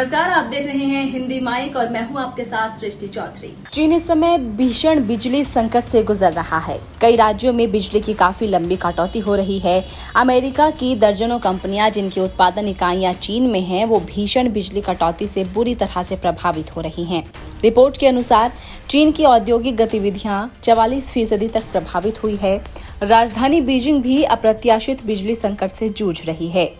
नमस्कार, आप देख रहे हैं हिंदी माइक और मैं हूं आपके साथ सृष्टि चौधरी। चीन इस समय भीषण बिजली संकट से गुजर रहा है। कई राज्यों में बिजली की काफी लंबी कटौती हो रही है। अमेरिका की दर्जनों कंपनियां जिनकी उत्पादन इकाइयां चीन में हैं, वो भीषण बिजली कटौती से बुरी तरह से प्रभावित हो रही हैं। रिपोर्ट के अनुसार चीन की औद्योगिक गतिविधियां 44% तक प्रभावित हुई है। राजधानी बीजिंग भी अप्रत्याशित बिजली संकट से जूझ रही है।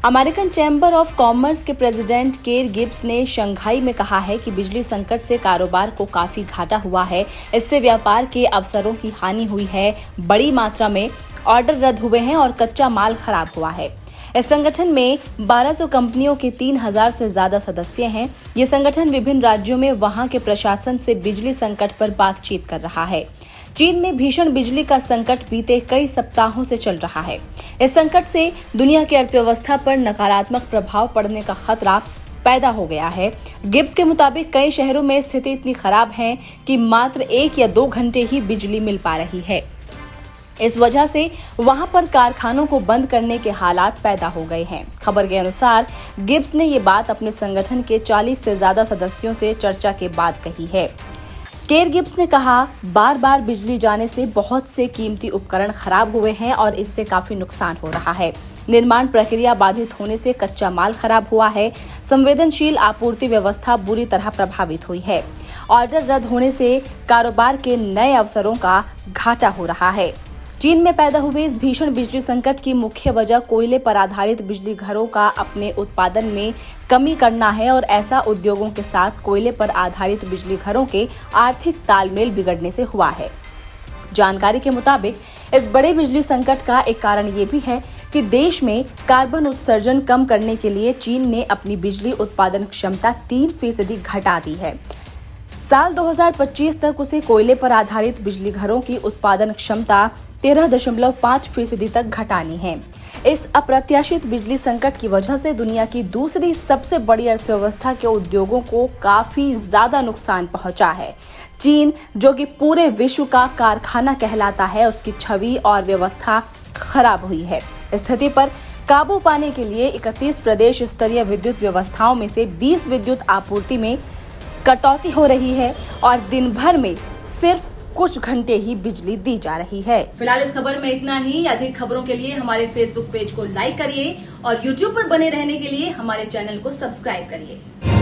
अमेरिकन चैम्बर ऑफ कॉमर्स के प्रेसिडेंट केर गिब्स ने शंघाई में कहा है कि बिजली संकट से कारोबार को काफी घाटा हुआ है। इससे व्यापार के अवसरों की हानि हुई है, बड़ी मात्रा में ऑर्डर रद्द हुए हैं और कच्चा माल खराब हुआ है। इस संगठन में 1200 कंपनियों के 3000 से ज्यादा सदस्य हैं। ये संगठन विभिन्न राज्यों में वहां के प्रशासन से बिजली संकट पर बातचीत कर रहा है। चीन में भीषण बिजली का संकट बीते कई सप्ताहों से चल रहा है। इस संकट से दुनिया की अर्थव्यवस्था पर नकारात्मक प्रभाव पड़ने का खतरा पैदा हो गया है। गिब्स के मुताबिक कई शहरों में स्थिति इतनी खराब है कि मात्र 1 या 2 घंटे ही बिजली मिल पा रही है। इस वजह से वहां पर कारखानों को बंद करने के हालात पैदा हो गए हैं। खबर के अनुसार गिब्स ने ये बात अपने संगठन के 40 से ज्यादा सदस्यों से चर्चा के बाद कही है। केर गिब्स ने कहा, बार बार बिजली जाने से बहुत से कीमती उपकरण खराब हुए हैं और इससे काफी नुकसान हो रहा है। निर्माण प्रक्रिया बाधित होने से कच्चा माल खराब हुआ है। संवेदनशील आपूर्ति व्यवस्था बुरी तरह प्रभावित हुई है। ऑर्डर रद्द होने से कारोबार के नए अवसरों का घाटा हो रहा है। चीन में पैदा हुए इस भीषण बिजली संकट की मुख्य वजह कोयले पर आधारित बिजली घरों का अपने उत्पादन में कमी करना है और ऐसा उद्योगों के साथ कोयले पर आधारित बिजली घरों के आर्थिक तालमेल बिगड़ने से हुआ है। जानकारी के मुताबिक इस बड़े बिजली संकट का एक कारण ये भी है कि देश में कार्बन उत्सर्जन कम करने के लिए चीन ने अपनी बिजली उत्पादन क्षमता 3% घटा दी है। साल 2025 तक उसे कोयले पर आधारित बिजली घरों की उत्पादन क्षमता 13.5% तक घटानी है। इस अप्रत्याशित बिजली संकट की वजह से दुनिया की दूसरी सबसे बड़ी अर्थव्यवस्था के उद्योगों को काफी ज्यादा नुकसान पहुंचा है। चीन, जो कि पूरे विश्व का कारखाना कहलाता है, उसकी छवि और व्यवस्था खराब हुई है। स्थिति पर काबू पाने के लिए 31 प्रदेश स्तरीय विद्युत व्यवस्थाओं में से 20 विद्युत आपूर्ति में कटौती हो रही है और दिन भर में सिर्फ कुछ घंटे ही बिजली दी जा रही है। फिलहाल इस खबर में इतना ही। अधिक खबरों के लिए हमारे फेसबुक पेज को लाइक करिए और यूट्यूब पर बने रहने के लिए हमारे चैनल को सब्सक्राइब करिए।